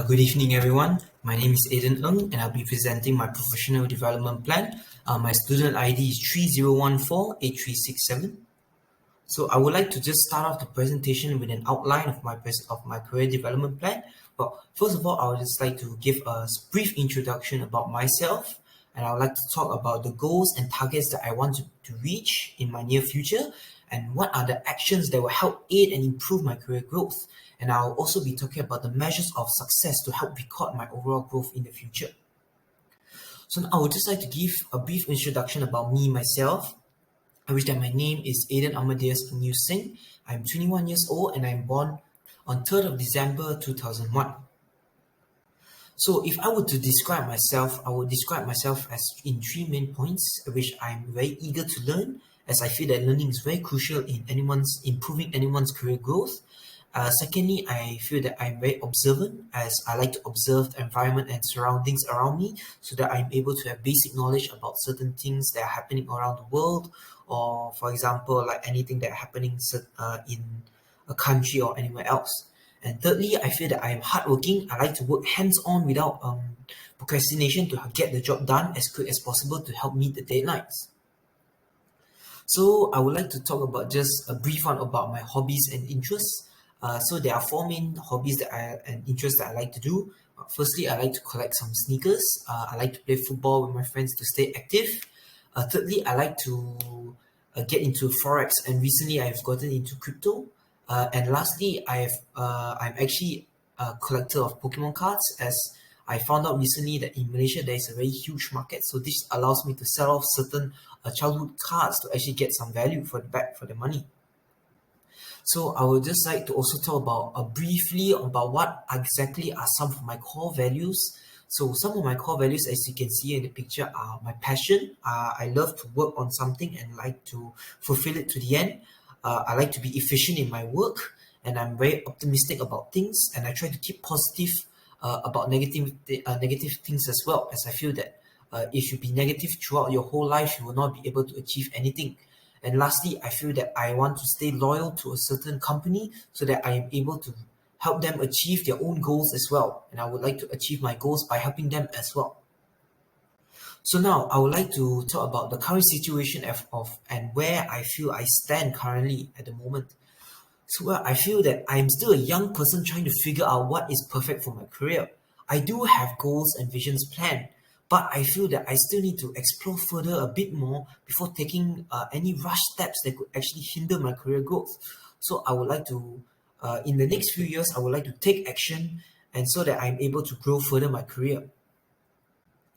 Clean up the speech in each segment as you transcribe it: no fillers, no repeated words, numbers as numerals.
Good evening, everyone. My name is Aiden Ng, and I'll be presenting my professional development plan. My student ID is 30148367. So I would like to just start off the presentation with an outline of my career development plan. But first of all, I would just like to give a brief introduction about myself, and I would like to talk about the goals and targets that I want to reach in my near future, and what are the actions that will help aid and improve my career growth. And I'll also be talking about the measures of success to help record my overall growth in the future. So now I would just like to give a brief introduction about me, myself. I wish that my name is Aiden Amadeus New Singh. I'm 21 years old and I'm born on 3rd of December 2001. So if I were to describe myself, I would describe myself as in three main points, which I'm very eager to learn, as I feel that learning is very crucial in improving anyone's career growth. Secondly, I feel that I'm very observant, as I like to observe the environment and surroundings around me so that I'm able to have basic knowledge about certain things that are happening around the world, or for example, like anything that are happening in a country or anywhere else. And thirdly, I feel that I am hardworking. I like to work hands-on without procrastination to get the job done as quick as possible to help meet the deadlines. So I would like to talk about just a brief one about my hobbies and interests. So there are four main hobbies and interests that I like to do. Firstly, I like to collect some sneakers. I like to play football with my friends to stay active. Thirdly, I like to get into forex, and recently I've gotten into crypto. And lastly, I'm actually a collector of Pokemon cards, as I found out recently that in Malaysia there is a very huge market. So this allows me to sell off certain childhood cards to actually get some value for the money. So I would just like to also talk about briefly about what exactly are some of my core values. So some of my core values, as you can see in the picture, are my passion. I love to work on something and like to fulfill it to the end. I like to be efficient in my work, and I'm very optimistic about things, and I try to keep positive about negative things as well, as I feel that if you be negative throughout your whole life, you will not be able to achieve anything. And lastly, I feel that I want to stay loyal to a certain company so that I am able to help them achieve their own goals as well. And I would like to achieve my goals by helping them as well. So now I would like to talk about the current situation of and where I feel I stand currently at the moment. So I feel that I'm still a young person trying to figure out what is perfect for my career. I do have goals and visions planned, but I feel that I still need to explore further a bit more before taking any rush steps that could actually hinder my career growth. So I would like to, in the next few years, I would like to take action, and so that I'm able to grow further my career.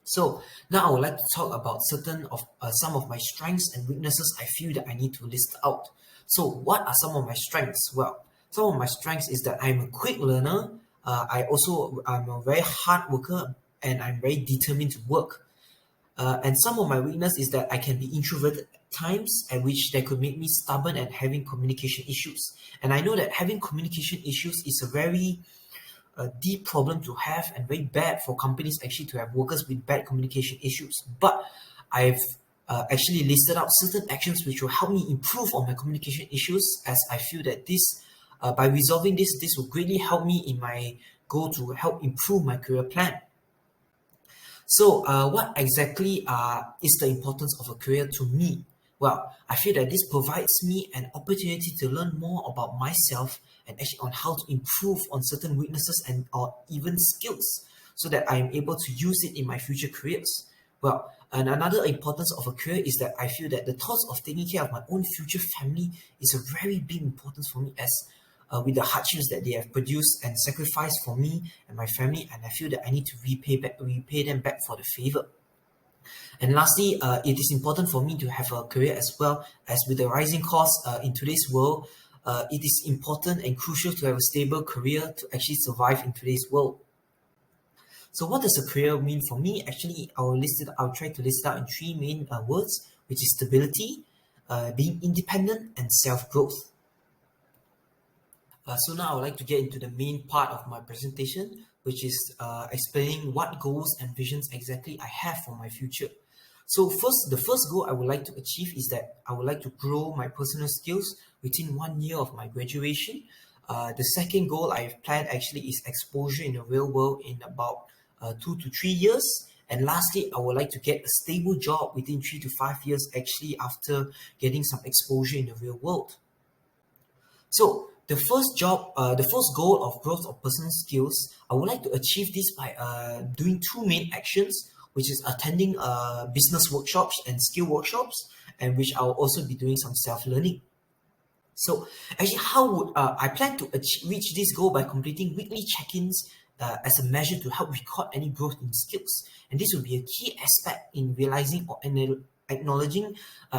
So now I would like to talk about some of my strengths and weaknesses I feel that I need to list out. So what are some of my strengths? Well, some of my strengths is that I'm a quick learner. I'm a very hard worker, and I'm very determined to work. And some of my weakness is that I can be introverted at times, at which that could make me stubborn and having communication issues. And I know that having communication issues is a very deep problem to have, and very bad for companies actually to have workers with bad communication issues. But I've actually listed out certain actions which will help me improve on my communication issues, as I feel that by resolving this will greatly help me in my goal to help improve my career plan. So what exactly is the importance of a career to me? Well, I feel that this provides me an opportunity to learn more about myself, and actually on how to improve on certain weaknesses and or even skills, so that I am able to use it in my future careers. Well, and another importance of a career is that I feel that the thoughts of taking care of my own future family is a very big importance for me, as with the hardships that they have produced and sacrificed for me and my family, and I feel that I need to repay them back for the favor. And lastly, it is important for me to have a career as well, as with the rising costs in today's world. It is important and crucial to have a stable career to actually survive in today's world. So what does a career mean for me? Actually, I'll try to list it out in three main words, which is stability, being independent, and self-growth. So now I would like to get into the main part of my presentation, which is explaining what goals and visions exactly I have for my future. So the first goal I would like to achieve is that I would like to grow my personal skills within 1 year of my graduation. The second goal I've planned actually is exposure in the real world in about 2 to 3 years. And lastly, I would like to get a stable job within 3 to 5 years, actually, after getting some exposure in the real world. So the first goal of growth of personal skills, I would like to achieve this by doing two main actions, which is attending business workshops and skill workshops, and which I'll also be doing some self-learning. So actually, how would I plan to reach this goal by completing weekly check-ins as a measure to help record any growth in skills, and this will be a key aspect in realizing or acknowledging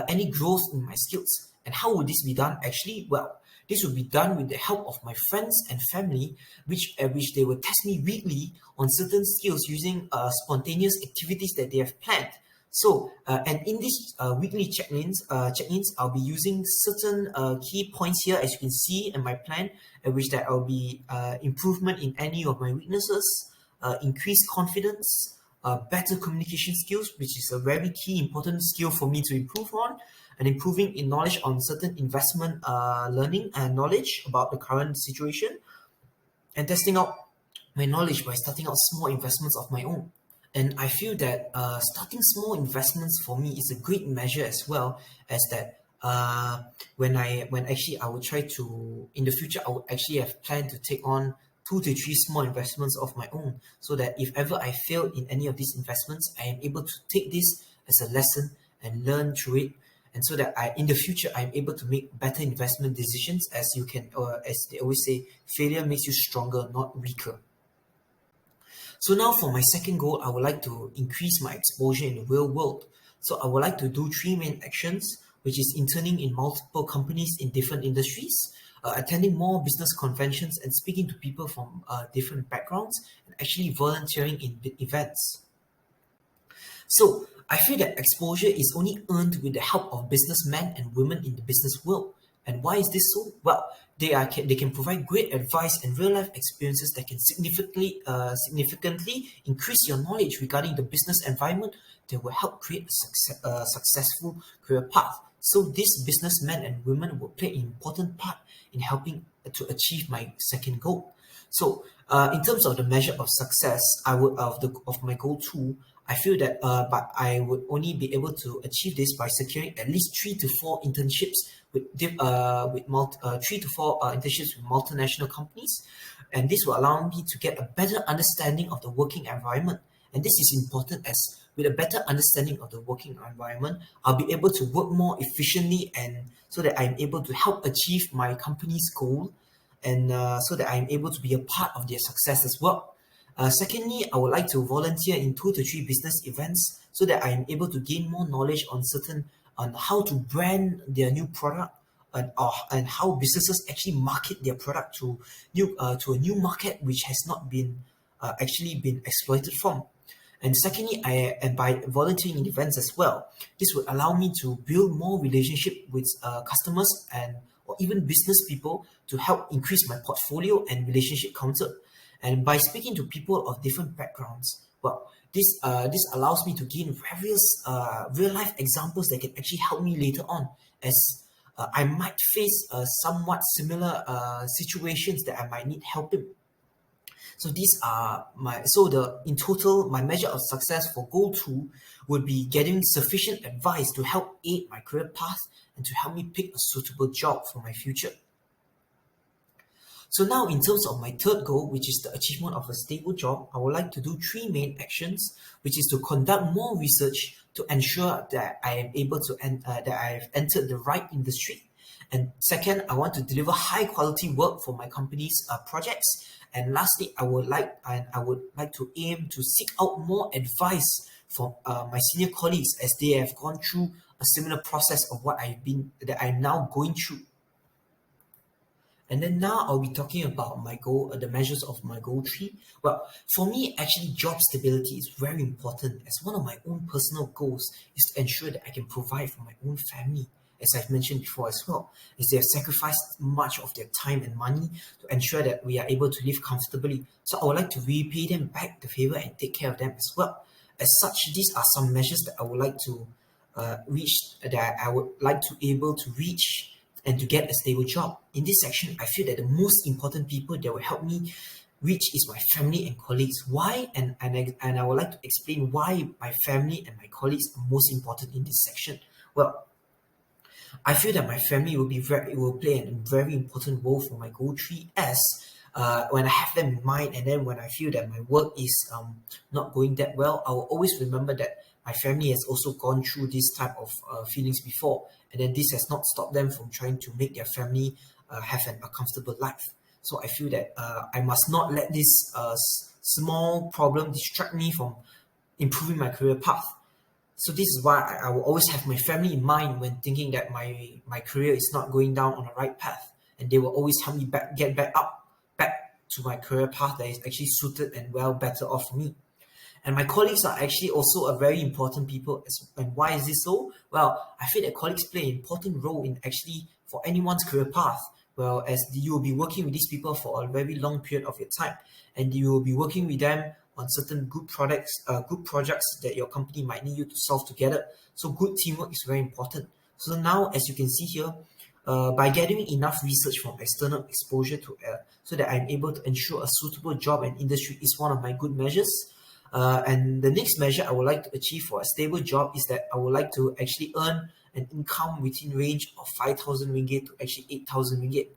any growth in my skills. And how would this be done? Actually, well, this will be done with the help of my friends and family, which they will test me weekly on certain skills using spontaneous activities that they have planned. So, and in these weekly check-ins, I'll be using certain key points here, as you can see in my plan, which that I'll be improvement in any of my weaknesses, increased confidence, better communication skills, which is a very key important skill for me to improve on, and improving in knowledge on certain investment learning and knowledge about the current situation, and testing out my knowledge by starting out small investments of my own. And I feel that starting small investments for me is a great measure as well, as that when actually I would try to in the future I would actually have planned to take on 2 to 3 small investments of my own, so that if ever I fail in any of these investments, I am able to take this as a lesson and learn through it, and so that in the future I'm able to make better investment decisions, as you can, or as they always say, failure makes you stronger, not weaker. So now for my second goal, I would like to increase my exposure in the real world. So I would like to do three main actions, which is interning in multiple companies in different industries, attending more business conventions and speaking to people from different backgrounds, and actually volunteering in events. So I feel that exposure is only earned with the help of businessmen and women in the business world. And why is this so? Well, they can provide great advice and real life experiences that can significantly increase your knowledge regarding the business environment that will help create a successful career path. So these businessmen and women will play an important part in helping to achieve my second goal. So, in terms of the measure of success, I would of my goal two, I feel that, but I would only be able to achieve this by securing at least 3 to 4 internships with 3 to 4 internships with multinational companies, and this will allow me to get a better understanding of the working environment. And this is important, as with a better understanding of the working environment, I'll be able to work more efficiently, and so that I'm able to help achieve my company's goal, and so that I'm able to be a part of their success as well. Secondly, I would like to volunteer in 2 to 3 business events, so that I'm able to gain more knowledge on how to brand their new product, and how businesses actually market their product to a new market which has not been actually been exploited from. And secondly, and by volunteering in events as well, this would allow me to build more relationship with customers and or even business people to help increase my portfolio and relationship counter. And by speaking to people of different backgrounds, well, this allows me to gain various real life examples that can actually help me later on, as I might face somewhat similar situations that I might need help in. So these are in total, my measure of success for goal two would be getting sufficient advice to help aid my career path and to help me pick a suitable job for my future. So now, in terms of my third goal, which is the achievement of a stable job, I would like to do three main actions, which is to conduct more research to ensure that I am able to that I have entered the right industry. And second, I want to deliver high quality work for my company's projects. And lastly, I would like to aim to seek out more advice from my senior colleagues, as they have gone through a similar process of what that I'm now going through. And then now I'll be talking about my goal, the measures of my goal three. Well, for me, actually, job stability is very important, as one of my own personal goals is to ensure that I can provide for my own family, as I've mentioned before as well, as they have sacrificed much of their time and money to ensure that we are able to live comfortably. So I would like to repay them back the favor and take care of them as well. As such, these are some measures that I would like to reach, that I would like to able to reach and to get a stable job. In this section, I feel that the most important people that will help me reach is my family and colleagues. Why? And I would like to explain why my family and my colleagues are most important in this section. Well, I feel that my family will play a very important role for my goal tree, as when I have them in mind, and then when I feel that my work is not going that well, I will always remember that my family has also gone through this type of feelings before, and then this has not stopped them from trying to make their family have a comfortable life. So I feel that I must not let this small problem distract me from improving my career path. So this is why I will always have my family in mind when thinking that my career is not going down on the right path, and they will always help me get back to my career path that is actually suited and well better off for me. And my colleagues are actually also a very important people. And why is this so? Well, I feel that colleagues play an important role in actually for anyone's career path. Well, as you will be working with these people for a very long period of your time, and you will be working with them on certain group projects that your company might need you to solve together. So good teamwork is very important. So now, as you can see here, by gathering enough research from external exposure so that I'm able to ensure a suitable job and industry is one of my good measures. And the next measure I would like to achieve for a stable job is that I would like to actually earn an income within range of 5,000 ringgit to actually 8,000 ringgit.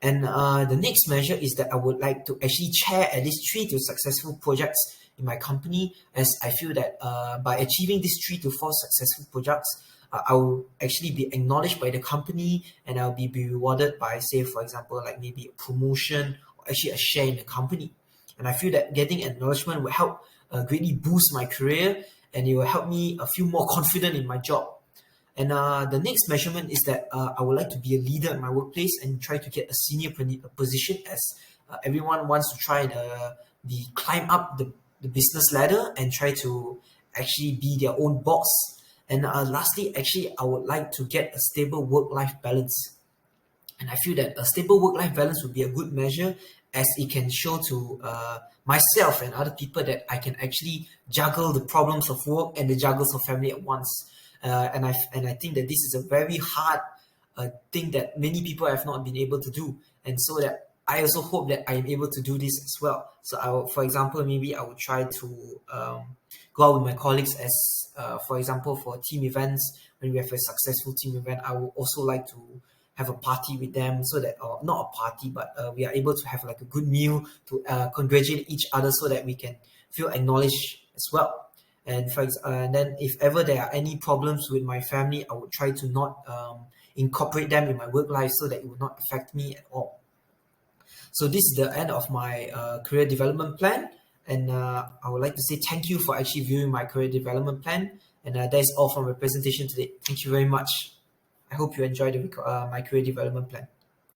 And the next measure is that I would like to actually chair at least 3 to successful projects in my company, as I feel that by achieving these 3 to 4 successful projects, I will actually be acknowledged by the company, and I'll be rewarded by, say, for example, like maybe a promotion or actually a share in the company. And I feel that getting acknowledgement will help greatly boost my career, and it will help me feel more confident in my job. And the next measurement is that I would like to be a leader in my workplace and try to get a senior position, as everyone wants to try and climb up the business ladder and try to actually be their own boss. And lastly, actually, I would like to get a stable work-life balance. And I feel that a stable work-life balance would be a good measure, as it can show to myself and other people that I can actually juggle the problems of work and the juggles of family at once. And I think that this is a very hard thing that many people have not been able to do. And so that I also hope that I am able to do this as well. So for example, maybe I will try to go out with my colleagues as, for example, for team events. When we have a successful team event, I would also like to have a party with them, so that, or not a party, but we are able to have like a good meal to congratulate each other, so that we can feel acknowledged as well. And then if ever there are any problems with my family, I would try to not incorporate them in my work life, so that it would not affect me at all. So this is the end of my career development plan. And I would like to say thank you for actually viewing my career development plan. And that is all from my presentation today. Thank you very much. I hope you enjoyed my career development plan.